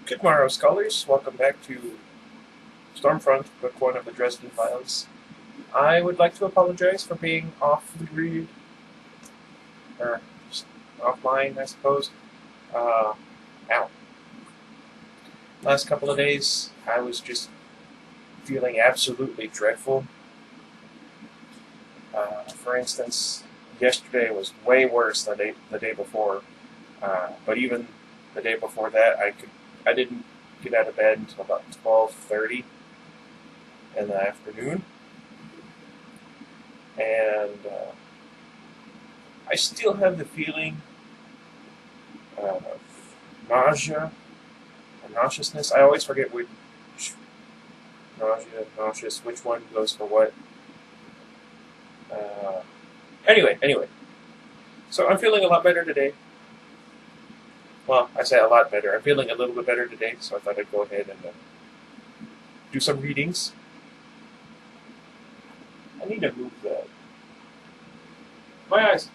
Good morrow, scholars. Welcome back to Stormfront, Book 1 of the Dresden Files. I would like to apologize for being off the grid, or just offline, I suppose. Ow. Last couple of days, I was just feeling absolutely dreadful. For instance, yesterday was way worse than the day before. But even the day before that, I didn't get out of bed until about 12:30 in the afternoon, and I still have the feeling of nausea and nauseousness. I always forget which nauseous, which one goes for what. Anyway, so I'm feeling a lot better today. Well, I say a lot better. I'm feeling a little bit better today, so I thought I'd go ahead and do some readings. I need to move that. My eyes.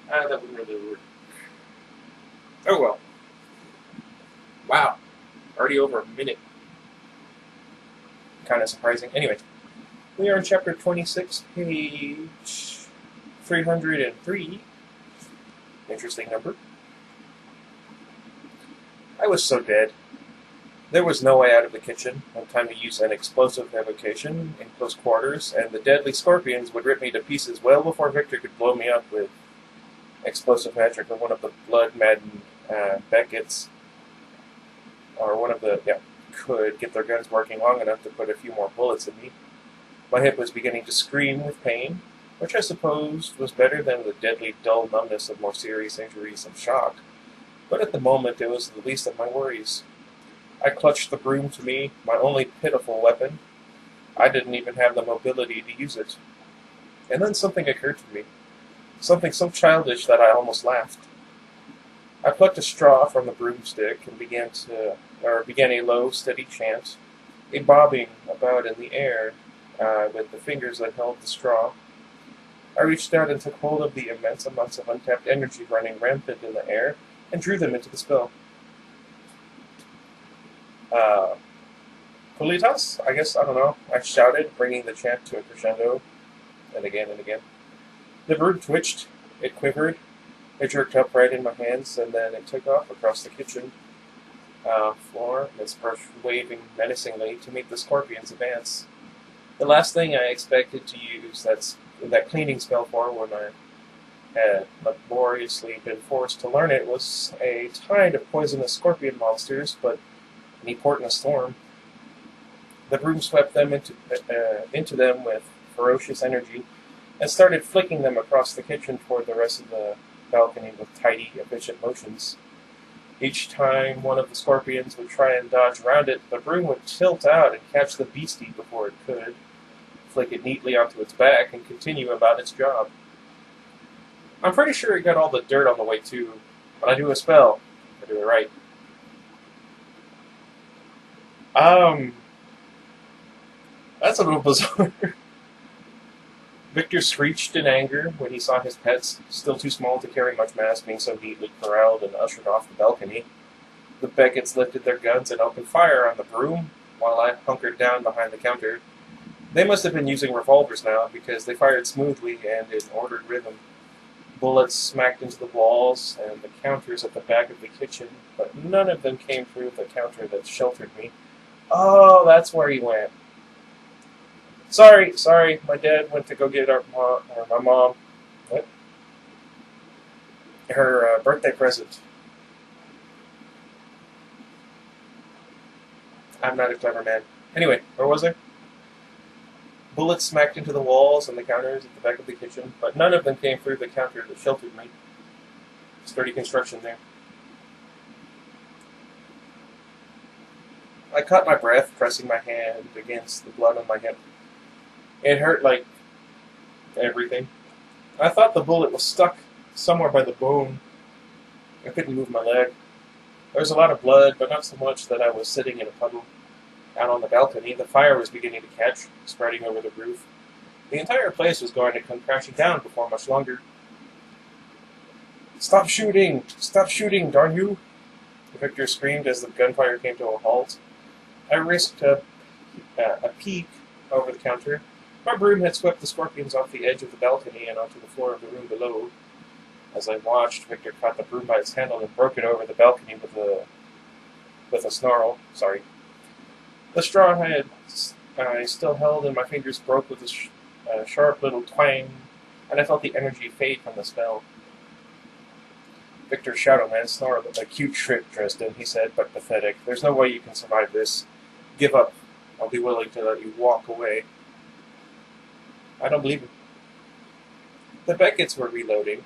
That wouldn't really work. Oh well. Wow. Already over a minute. Kind of surprising. Anyway, we are in chapter 26, page 303. Interesting number. I was so dead. There was no way out of the kitchen, no time to use an explosive evocation in close quarters, and the deadly scorpions would rip me to pieces well before Victor could blow me up with explosive magic or one of the blood-maddened Beckets, or one of the, could get their guns working long enough to put a few more bullets in me. My hip was beginning to scream with pain, which I suppose was better than the deadly dull numbness of more serious injuries and shock. But at the moment it was the least of my worries. I clutched the broom to me, my only pitiful weapon. I didn't even have the mobility to use it. And then something occurred to me. Something so childish that I almost laughed. I plucked a straw from the broomstick and began a low, steady chant, a bobbing about in the air with the fingers that held the straw. I reached out and took hold of the immense amounts of untapped energy running rampant in the air and drew them into the spell. Kulitas? I guess, I don't know. I shouted, bringing the chant to a crescendo, and again and again. The bird twitched, it quivered, it jerked upright in my hands, and then it took off across the kitchen floor, its brush waving menacingly to meet the scorpion's advance. The last thing I expected to use that cleaning spell for when I had laboriously been forced to learn it was a tide of poisonous scorpion monsters, but any port in a storm. The broom swept them into them with ferocious energy and started flicking them across the kitchen toward the rest of the balcony with tidy, efficient motions. Each time one of the scorpions would try and dodge around it, the broom would tilt out and catch the beastie before it could, flick it neatly onto its back, and continue about its job. I'm pretty sure it got all the dirt on the way too. When I do a spell, I do it right. That's a little bizarre. Victor screeched in anger when he saw his pets, still too small to carry much mass, being so neatly corralled and ushered off the balcony. The Beckets lifted their guns and opened fire on the broom, while I hunkered down behind the counter. They must have been using revolvers now, because they fired smoothly and in ordered rhythm. Bullets smacked into the walls and the counters at the back of the kitchen, but none of them came through the counter that sheltered me. Oh, that's where he went. Sorry, my dad went to go get my mom, what? Her birthday present. I'm not a clever man. Anyway, where was I? Bullets smacked into the walls and the counters at the back of the kitchen, but none of them came through the counter that sheltered me. Sturdy construction there. I caught my breath, pressing my hand against the blood on my hip. It hurt like everything. I thought the bullet was stuck somewhere by the bone. I couldn't move my leg. There was a lot of blood, but not so much that I was sitting in a puddle. Out on the balcony, the fire was beginning to catch, spreading over the roof. The entire place was going to come crashing down before much longer. Stop shooting! Stop shooting, darn you! Victor screamed as the gunfire came to a halt. I risked a peek over the counter. My broom had swept the scorpions off the edge of the balcony and onto the floor of the room below. As I watched, Victor caught the broom by its handle and broke it over the balcony with a snarl. Sorry. The straw I still held in my fingers broke with a sharp little twang, and I felt the energy fade from the spell. Victor Shadowman snarled. "A cute trick, Dresden," he said, but pathetic. "There's no way you can survive this. Give up. I'll be willing to let you walk away." I don't believe him. The Becketts were reloading.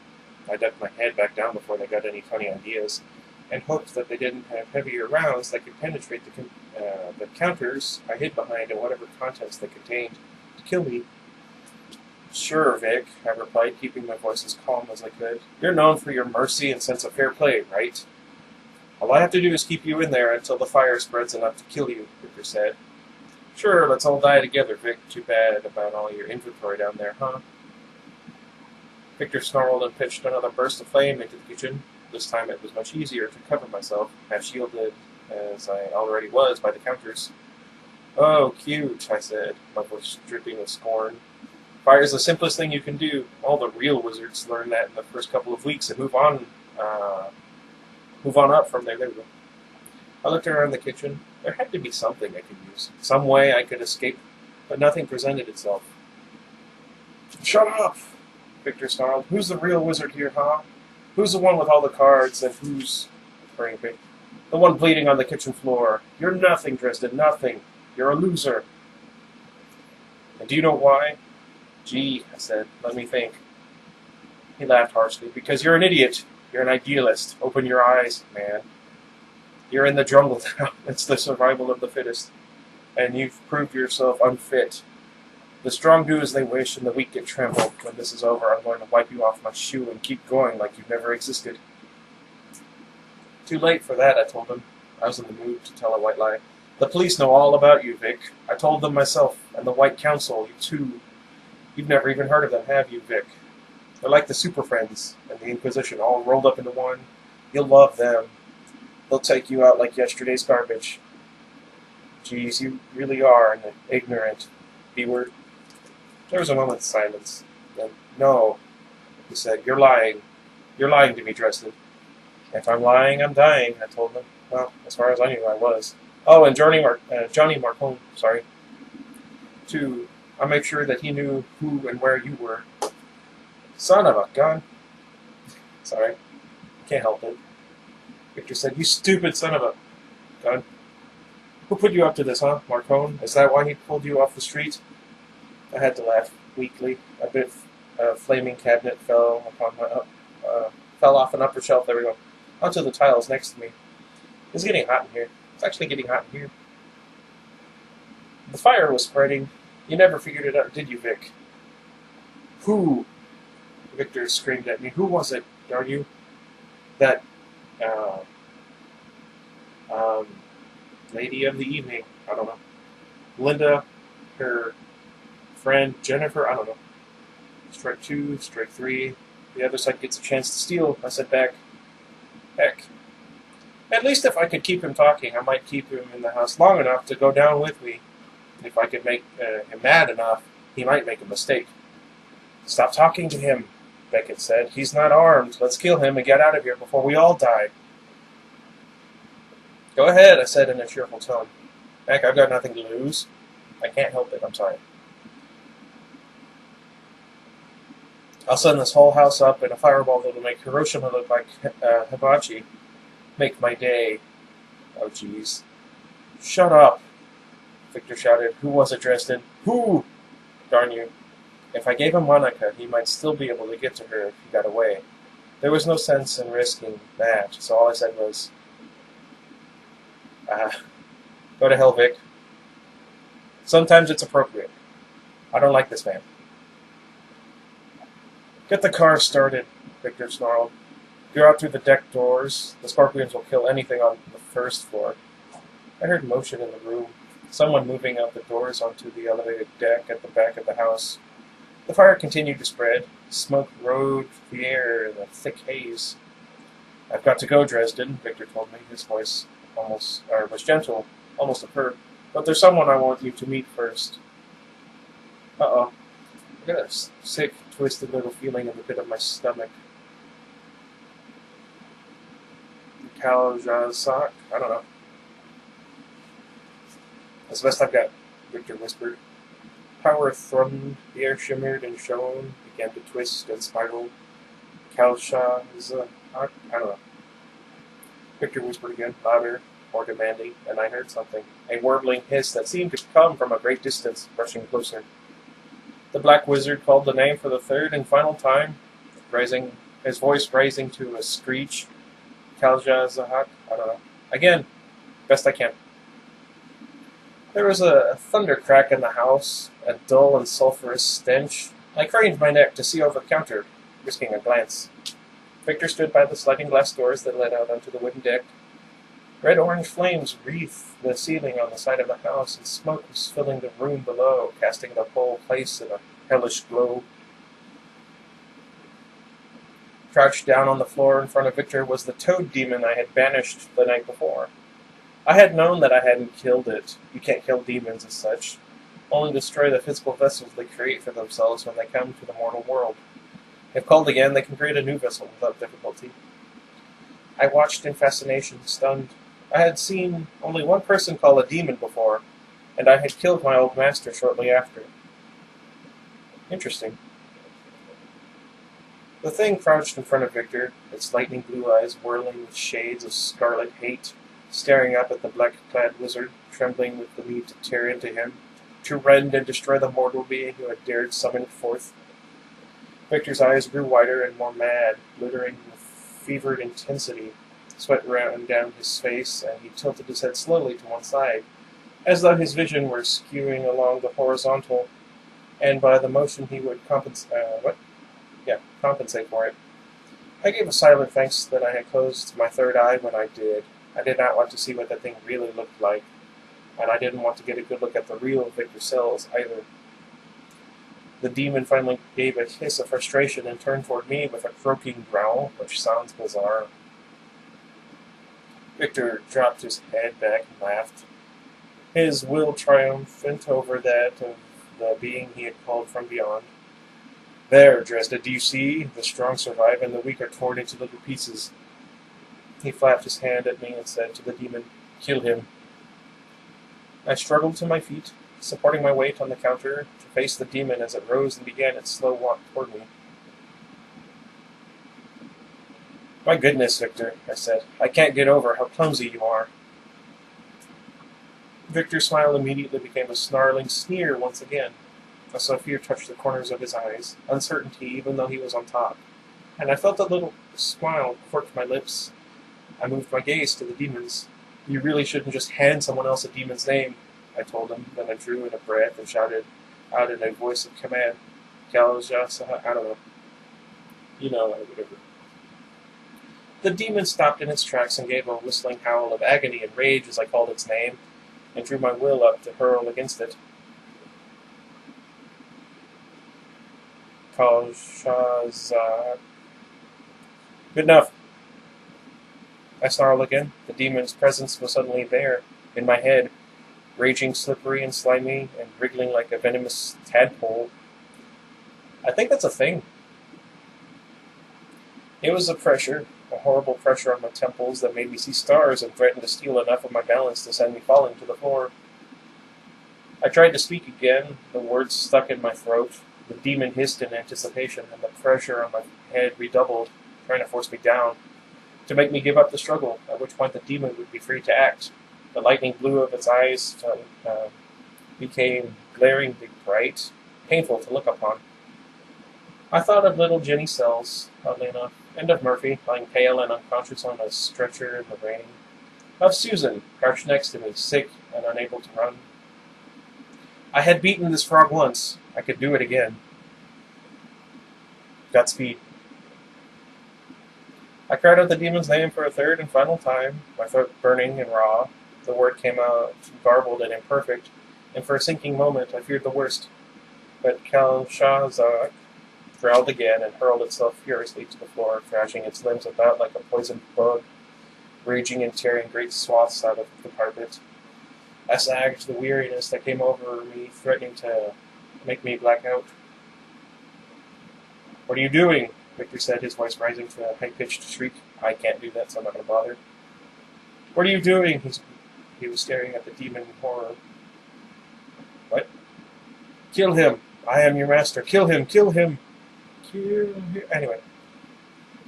I ducked my head back down before they got any funny ideas, and hoped that they didn't have heavier rounds that could penetrate the counters I hid behind and whatever contents they contained to kill me. "Sure, Vic," I replied, keeping my voice as calm as I could. "You're known for your mercy and sense of fair play, right? All I have to do is keep you in there until the fire spreads enough to kill you," Victor said. "Sure, let's all die together, Vic. Too bad about all your inventory down there, huh?" Victor snarled and pitched another burst of flame into the kitchen. This time it was much easier to cover myself, half shielded as I already was by the counters. "Oh, cute," I said, my voice dripping with scorn. "Fire's the simplest thing you can do. All the real wizards learn that in the first couple of weeks and move on up from there." There we go. I looked around the kitchen. There had to be something I could use, some way I could escape, but nothing presented itself. "Shut up!" Victor snarled. "Who's the real wizard here, huh? Who's the one with all the cards, and who's the one bleeding on the kitchen floor? You're nothing, Dresden, nothing. You're a loser." "And do you know why?" "Gee," I said, "let me think." He laughed harshly. "Because you're an idiot. You're an idealist. Open your eyes, man. You're in the jungle now. It's the survival of the fittest. And you've proved yourself unfit. The strong do as they wish, and the weak get trampled. When this is over, I'm going to wipe you off my shoe and keep going like you've never existed." "Too late for that," I told him. I was in the mood to tell a white lie. "The police know all about you, Vic. I told them myself, and the White Council, you too. You've never even heard of them, have you, Vic? They're like the Super Friends and the Inquisition, all rolled up into one. You'll love them. They'll take you out like yesterday's garbage." "Geez, you really are an ignorant B-word." There was a moment's silence. Then, "No," he said, "you're lying. You're lying to me, Dresden." "If I'm lying, I'm dying," I told him. Well, as far as I knew, I was. "Oh, and Johnny Marcone, sorry. Too. I'll make sure that he knew who and where you were." "Son of a gun." "Sorry. Can't help it." Victor said, "You stupid son of a gun. Who put you up to this, huh? Marcone? Is that why he pulled you off the street?" I had to laugh weakly. A bit of flaming cabinet fell off an upper shelf. There we go. Onto the tiles next to me. It's getting hot in here. It's actually getting hot in here. The fire was spreading. You never figured it out, did you, Vic? "Who?" Victor screamed at me. "Who was it, darn you? That, lady of the evening. I don't know. Linda, her friend Jennifer, I don't know. Strike 2, strike 3. The other side gets a chance to steal." I said back. "Heck. At least if I could keep him talking, I might keep him in the house long enough to go down with me. If I could make him mad enough, he might make a mistake." "Stop talking to him," Beckett said. "He's not armed. Let's kill him and get out of here before we all die." "Go ahead," I said in a cheerful tone. "Heck, I've got nothing to lose. I can't help it. I'm sorry. I'll send this whole house up in a fireball that'll make Hiroshima look like hibachi. Make my day." "Oh, jeez." "Shut up," Victor shouted. "Who was it, Dresden? Who? Darn you. If I gave him Monica, he might still be able to get to her if he got away. There was no sense in risking that, so all I said was, go to hell, Vic. Sometimes it's appropriate. I don't like this man." "Get the car started," Victor snarled. "Go out through the deck doors. The scorpions will kill anything on the first floor." I heard motion in the room. Someone moving out the doors onto the elevated deck at the back of the house. The fire continued to spread. Smoke rode the air in a thick haze. I've got to go, Dresden, Victor told me. His voice was gentle, almost a purr. But there's someone I want you to meet first. Uh-oh. I got a sick, twisted little feeling in the pit of my stomach. Kaljazak? I don't know. That's the best I've got, Victor whispered. Power thrummed, the air shimmered and shone, began to twist and spiral. Kaljazak? I don't know. Victor whispered again, louder, more demanding, and I heard something. A warbling hiss that seemed to come from a great distance, brushing closer. The black wizard called the name for the third and final time, his voice rising to a screech. Kaljazak? I don't know. Again, best I can. There was a thunder crack in the house, a dull and sulphurous stench. I craned my neck to see over the counter, risking a glance. Victor stood by the sliding glass doors that led out onto the wooden deck. Red-orange flames wreathed the ceiling on the side of the house, and smoke was filling the room below, casting the whole place in a hellish glow. Crouched down on the floor in front of Victor was the toad demon I had banished the night before. I had known that I hadn't killed it. You can't kill demons as such. Only destroy the physical vessels they create for themselves when they come to the mortal world. If called again, they can create a new vessel without difficulty. I watched in fascination, stunned. I had seen only one person call a demon before, and I had killed my old master shortly after. Interesting. The thing crouched in front of Victor, its lightning blue eyes whirling with shades of scarlet hate, staring up at the black-clad wizard, trembling with the need to tear into him, to rend and destroy the mortal being who had dared summon it forth. Victor's eyes grew wider and more mad, glittering with fevered intensity. Sweat ran down his face, and he tilted his head slowly to one side, as though his vision were skewing along the horizontal, and by the motion he would compensate for it. I gave a silent thanks that I had closed my third eye when I did. I did not want to see what that thing really looked like, and I didn't want to get a good look at the real Victor Sells either. The demon finally gave a hiss of frustration and turned toward me with a croaking growl, which sounds bizarre. Victor dropped his head back and laughed, his will triumphant over that of the being he had called from beyond. There, Dresden, do you see? The strong survive, and the weak are torn into little pieces. He flapped his hand at me and said to the demon, Kill him. I struggled to my feet, supporting my weight on the counter, to face the demon as it rose and began its slow walk toward me. My goodness, Victor, I said. I can't get over how clumsy you are. Victor's smile immediately became a snarling sneer once again. I saw fear touch the corners of his eyes, uncertainty even though he was on top, and I felt a little smile cork my lips. I moved my gaze to the demons. You really shouldn't just hand someone else a demon's name, I told him, then I drew in a breath and shouted out in a voice of command, Kaljazak, I don't know. You know, whatever. The demon stopped in its tracks and gave a whistling howl of agony and rage as I called its name, and drew my will up to hurl against it. Kaljazak. Good enough. I snarled again. The demon's presence was suddenly there, in my head, raging slippery and slimy, and wriggling like a venomous tadpole. I think that's a thing. It was a pressure, a horrible pressure on my temples that made me see stars and threatened to steal enough of my balance to send me falling to the floor. I tried to speak again, the words stuck in my throat. The demon hissed in anticipation, and the pressure on my head redoubled, trying to force me down, to make me give up the struggle, at which point the demon would be free to act. The lightning blue of its eyes became glaringly bright, painful to look upon. I thought of little Jenny Sells, oddly enough, and of Murphy, lying pale and unconscious on a stretcher in the rain. Of Susan, crouched next to me, sick and unable to run. I had beaten this frog once. I could do it again. Godspeed. I cried out the demon's name for a third and final time, my throat burning and raw. The word came out garbled and imperfect, and for a sinking moment I feared the worst. But Kaljazak, growled again and hurled itself furiously to the floor, thrashing its limbs about like a poisoned bug, raging and tearing great swaths out of the carpet. I sagged, the weariness that came over me threatening to make me black out. "What are you doing?" Victor said, his voice rising to a high-pitched shriek. I can't do that, so I'm not going to bother. "What are you doing?" He was staring at the demon in horror. "What?" "Kill him! I am your master! Kill him! Kill him! Kill him!" Anyway.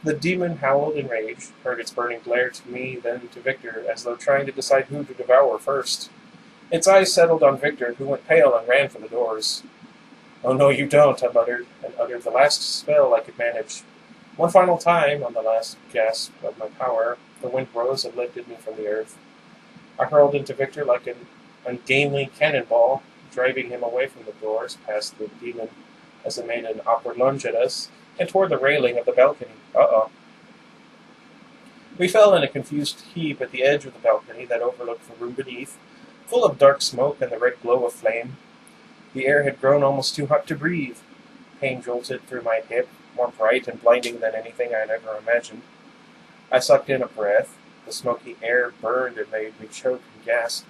The demon howled in rage, heard its burning glare to me, then to Victor, as though trying to decide who to devour first. Its eyes settled on Victor, who went pale and ran for the doors. "Oh, no, you don't," I muttered, and uttered the last spell I could manage. One final time, on the last gasp of my power, the wind rose and lifted me from the earth. I hurled into Victor like an ungainly cannonball, driving him away from the doors, past the demon as it made an awkward lunge at us, and toward the railing of the balcony. Uh-oh. We fell in a confused heap at the edge of the balcony that overlooked the room beneath, full of dark smoke and the red glow of flame. The air had grown almost too hot to breathe. Pain jolted through my hip, more bright and blinding than anything I had ever imagined. I sucked in a breath. The smoky air burned and made me choke and gasp.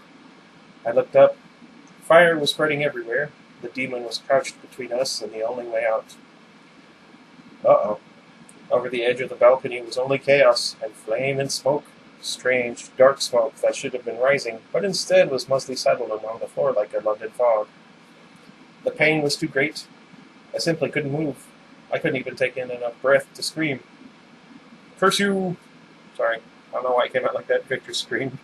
I looked up. Fire was spreading everywhere. The demon was crouched between us and the only way out. Uh-oh. Over the edge of the balcony was only chaos, and flame and smoke. Strange, dark smoke that should have been rising, but instead was mostly settled along the floor like a London fog. The pain was too great. I simply couldn't move. I couldn't even take in enough breath to scream. "Curse you!" Sorry, I don't know why I came out like that. Victor screamed.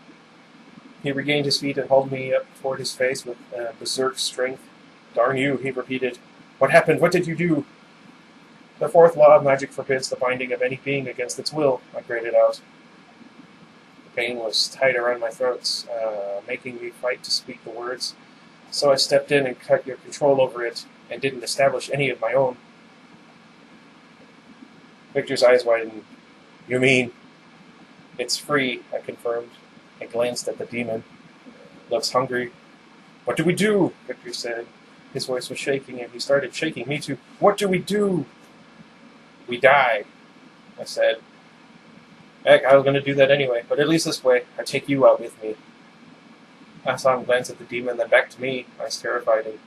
He regained his feet and hauled me up toward his face with berserk strength. "Darn you," he repeated. "What happened? What did you do?" "The fourth law of magic forbids the binding of any being against its will," I grated out. The pain was tight around my throat, making me fight to speak the words, so I stepped in and cut your control over it, and didn't establish any of my own. Victor's eyes widened. "You mean?" "It's free," I confirmed. I glanced at the demon. "Looks hungry." "What do we do?" Victor said. His voice was shaking, and he started shaking me too. "What do we do?" "We die," I said. Heck, I was going to do that anyway, but at least this way, I take you out with me. I saw him glance at the demon, then back to me. I was terrified and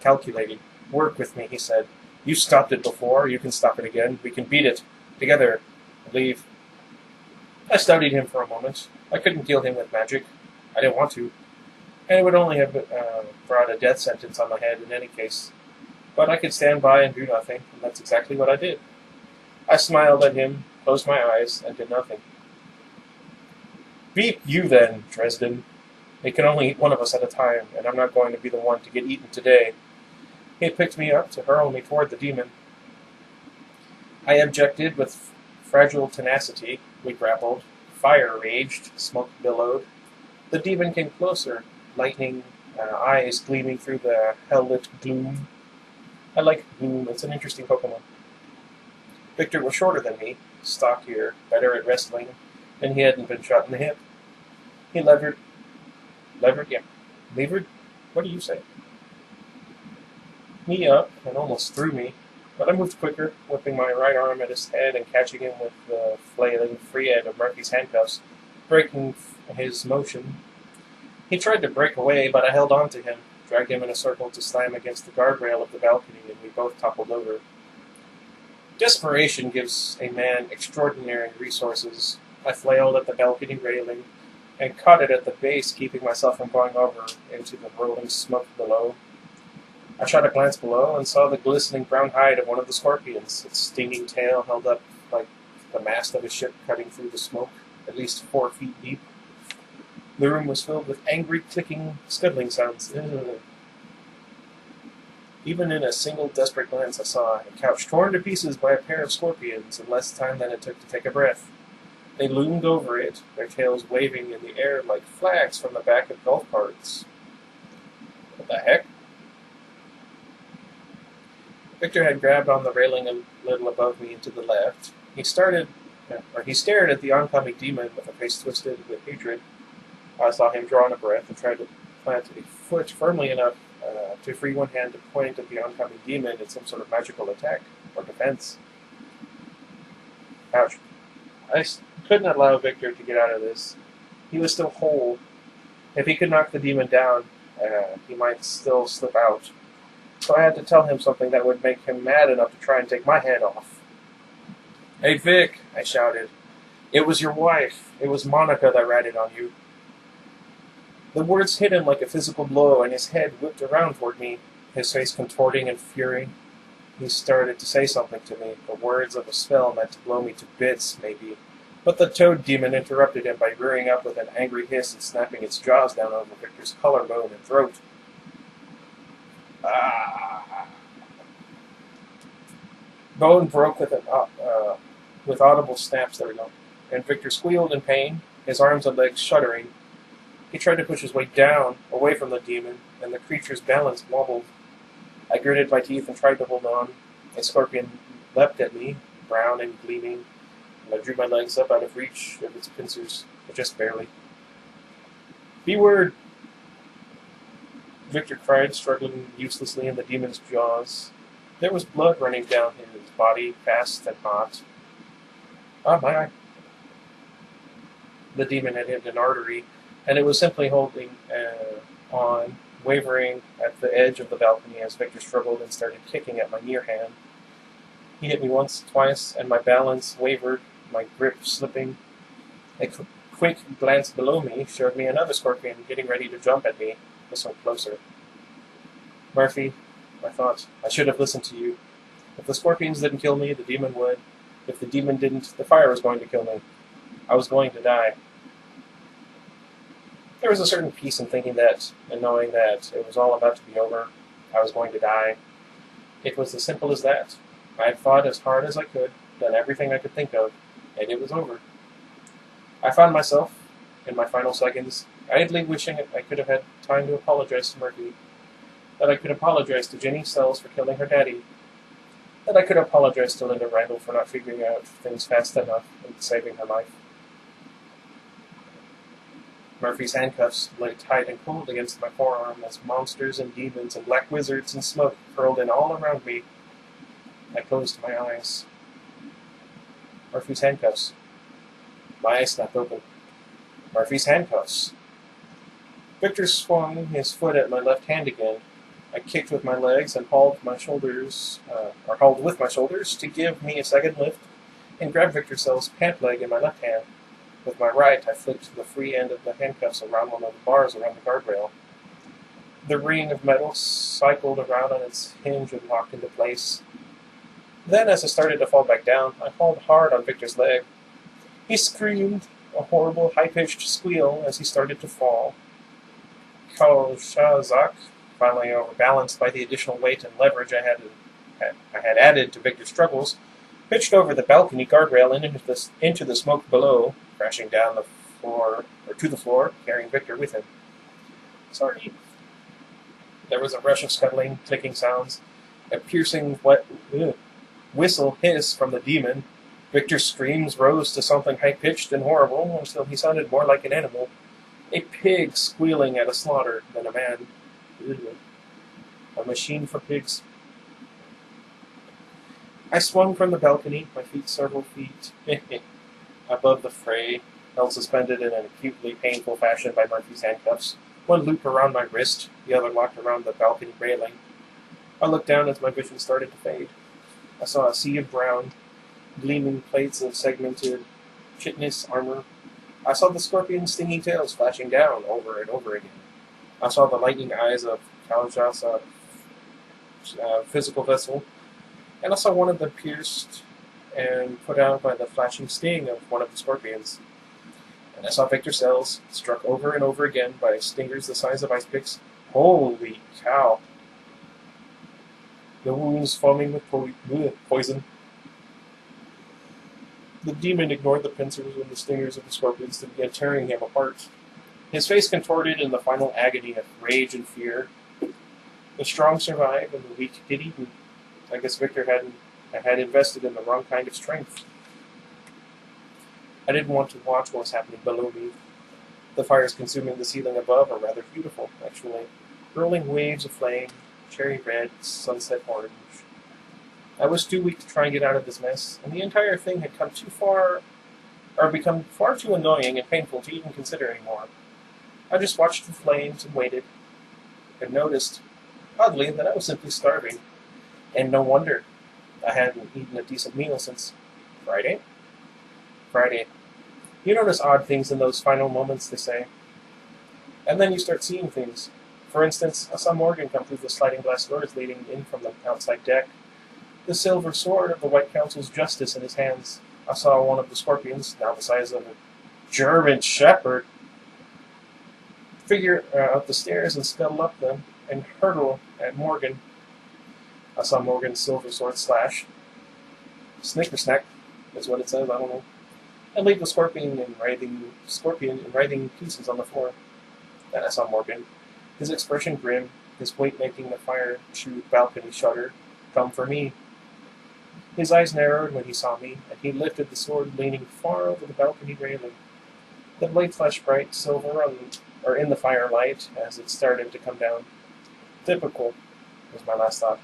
calculating. "Work with me," he said. "You stopped it before, you can stop it again. We can beat it. Together. Leave." I studied him for a moment. I couldn't kill him with magic. I didn't want to. And it would only have brought a death sentence on my head in any case. But I could stand by and do nothing, and that's exactly what I did. I smiled at him, closed my eyes, and did nothing. "Beat you then, Dresden. It can only eat one of us at a time, and I'm not going to be the one to get eaten today." He had picked me up to hurl me toward the demon. I objected with fragile tenacity. We grappled. Fire raged, smoke billowed. The demon came closer, lightning eyes gleaming through the hell-lit gloom. I like gloom, it's an interesting Pokemon. Victor was shorter than me, stockier, better at wrestling, and he hadn't been shot in the hip. He levered? What do you say? Me up, and almost threw me, but I moved quicker, whipping my right arm at his head and catching him with the flailing free end of Murphy's handcuffs, breaking his motion. He tried to break away, but I held on to him, dragged him in a circle to slam against the guardrail of the balcony, and we both toppled over. Desperation gives a man extraordinary resources. I flailed at the balcony railing and caught it at the base, keeping myself from going over into the rolling smoke below. I shot a glance below and saw the glistening brown hide of one of the scorpions, its stinging tail held up like the mast of a ship cutting through the smoke, at least 4 feet deep. The room was filled with angry, clicking, scuttling sounds. Ugh. Even in a single desperate glance, I saw a couch torn to pieces by a pair of scorpions in less time than it took to take a breath. They loomed over it, their tails waving in the air like flags from the back of golf carts. What the heck? Victor had grabbed on the railing a little above me and to the left. He stared at the oncoming demon with a face twisted with hatred. I saw him draw in a breath and try to plant a foot firmly enough to free one hand to point at the oncoming demon in some sort of magical attack, or defense. Ouch. Couldn't allow Victor to get out of this. He was still whole. If he could knock the demon down, he might still slip out. So I had to tell him something that would make him mad enough to try and take my head off. "Hey, Vic," I shouted. "It was your wife. It was Monica that ratted on you." The words hit him like a physical blow, and his head whipped around toward me, his face contorting in fury. He started to say something to me, the words of a spell meant to blow me to bits, maybe. But the toad demon interrupted him by rearing up with an angry hiss and snapping its jaws down over Victor's collarbone and throat. Ah! Bone broke with audible snaps, there we go, and Victor squealed in pain, his arms and legs shuddering. He tried to push his way down, away from the demon, and the creature's balance wobbled. I gritted my teeth and tried to hold on. A scorpion leapt at me, brown and gleaming, and I drew my legs up out of reach of its pincers, but just barely. "B-word!" Victor cried, struggling uselessly in the demon's jaws. There was blood running down his body, fast and hot. "Ah, my eye." The demon had hit an artery, and it was simply holding on, wavering at the edge of the balcony as Victor struggled and started kicking at my near hand. He hit me once, twice, and my balance wavered, my grip slipping. A quick glance below me showed me another scorpion getting ready to jump at me, this one closer. "Murphy," I thought, "I should have listened to you. If the scorpions didn't kill me, the demon would. If the demon didn't, the fire was going to kill me. I was going to die." There was a certain peace in thinking that, and knowing that it was all about to be over. I was going to die. It was as simple as that. I had fought as hard as I could, done everything I could think of, and it was over. I found myself, in my final seconds, idly wishing I could have had time to apologize to Murphy, that I could apologize to Jenny Sells for killing her daddy, that I could apologize to Linda Randall for not figuring out things fast enough and saving her life. Murphy's handcuffs lay tight and cold against my forearm as monsters and demons and black wizards and smoke curled in all around me. I closed my eyes. Murphy's handcuffs. My eyes snapped open. Murphy's handcuffs. Victor swung his foot at my left hand again. I kicked with my legs and hauled with my shoulders to give me a second lift, and grabbed Victor Sells' pant leg in my left hand. With my right, I flicked the free end of the handcuffs around one of the bars around the guardrail. The ring of metal cycled around on its hinge and locked into place. Then, as I started to fall back down, I hauled hard on Victor's leg. He screamed, a horrible, high-pitched squeal as he started to fall. Kalshazak, finally overbalanced by the additional weight and leverage I had added to Victor's struggles, pitched over the balcony guardrail and into the smoke below, crashing down to the floor, carrying Victor with him. "Sorry." There was a rush of scuttling, clicking sounds, a piercing whistle hiss from the demon. Victor's screams rose to something high-pitched and horrible until he sounded more like an animal, a pig squealing at a slaughter than a man. A machine for pigs. I swung from the balcony, my feet several feet above the fray, held suspended in an acutely painful fashion by Murphy's handcuffs, one loop around my wrist, the other locked around the balcony railing. I looked down as my vision started to fade. I saw a sea of brown, gleaming plates of segmented chitinous armor. I saw the scorpion's stinging tails flashing down over and over again. I saw the lightning eyes of Kalja's physical vessel, and I saw one of them pierced and put out by the flashing sting of one of the scorpions. And I saw Victor Sells, struck over and over again by stingers the size of ice picks. Holy cow! The wounds foaming with poison. The demon ignored the pincers and the stingers of the scorpions to begin tearing him apart. His face contorted in the final agony of rage and fear. The strong survived and the weak get eaten. I guess Victor had invested in the wrong kind of strength. I didn't want to watch what was happening below me. The fires consuming the ceiling above are rather beautiful, actually. Rolling waves of flame, cherry red, sunset orange. I was too weak to try and get out of this mess, and the entire thing had come too far, or become far too annoying and painful to even consider anymore. I just watched the flames and waited, and noticed, oddly, that I was simply starving. And no wonder. I hadn't eaten a decent meal since Friday. Friday. You notice odd things in those final moments, they say. And then you start seeing things. For instance, I saw Morgan come through the sliding glass doors leading in from the outside deck, the silver sword of the White Council's justice in his hands. I saw one of the scorpions, now the size of a German shepherd, figure up the stairs and scuttle up them and hurtle at Morgan. I saw Morgan's silver sword slash. Snickersnack is what it says, I don't know. And leave the scorpion in writhing pieces on the floor. Then I saw Morgan, his expression grim, his weight making the fire-chewed balcony shudder, come for me. His eyes narrowed when he saw me, and he lifted the sword leaning far over the balcony railing. The blade flashed bright silver in the firelight as it started to come down. Typical, was my last thought.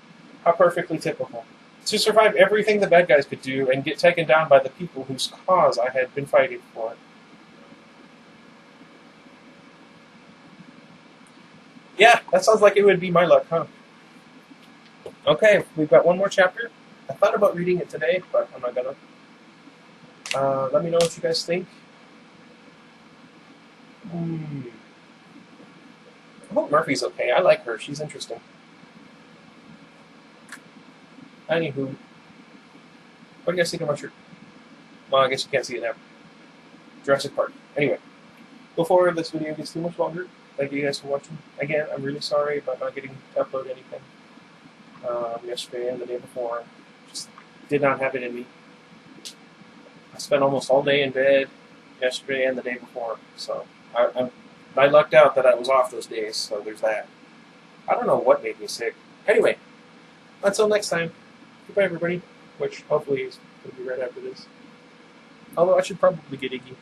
How perfectly typical. To survive everything the bad guys could do and get taken down by the people whose cause I had been fighting for. Yeah, that sounds like it would be my luck, huh? Okay, we've got one more chapter. I thought about reading it today, but I'm not gonna. Let me know what you guys think. I hope Murphy's okay. I like her. She's interesting. Anywho, what do you guys think of my shirt? Well, I guess you can't see it now. Jurassic Park. Anyway, before this video gets too much longer, thank you guys for watching. Again, I'm really sorry about not getting to upload anything yesterday and the day before. Just did not have it in me. I spent almost all day in bed yesterday and the day before, so I lucked out that I was off those days, so there's that. I don't know what made me sick. Anyway, until next time, goodbye everybody, which hopefully is going to be right after this. Although I should probably get Iggy.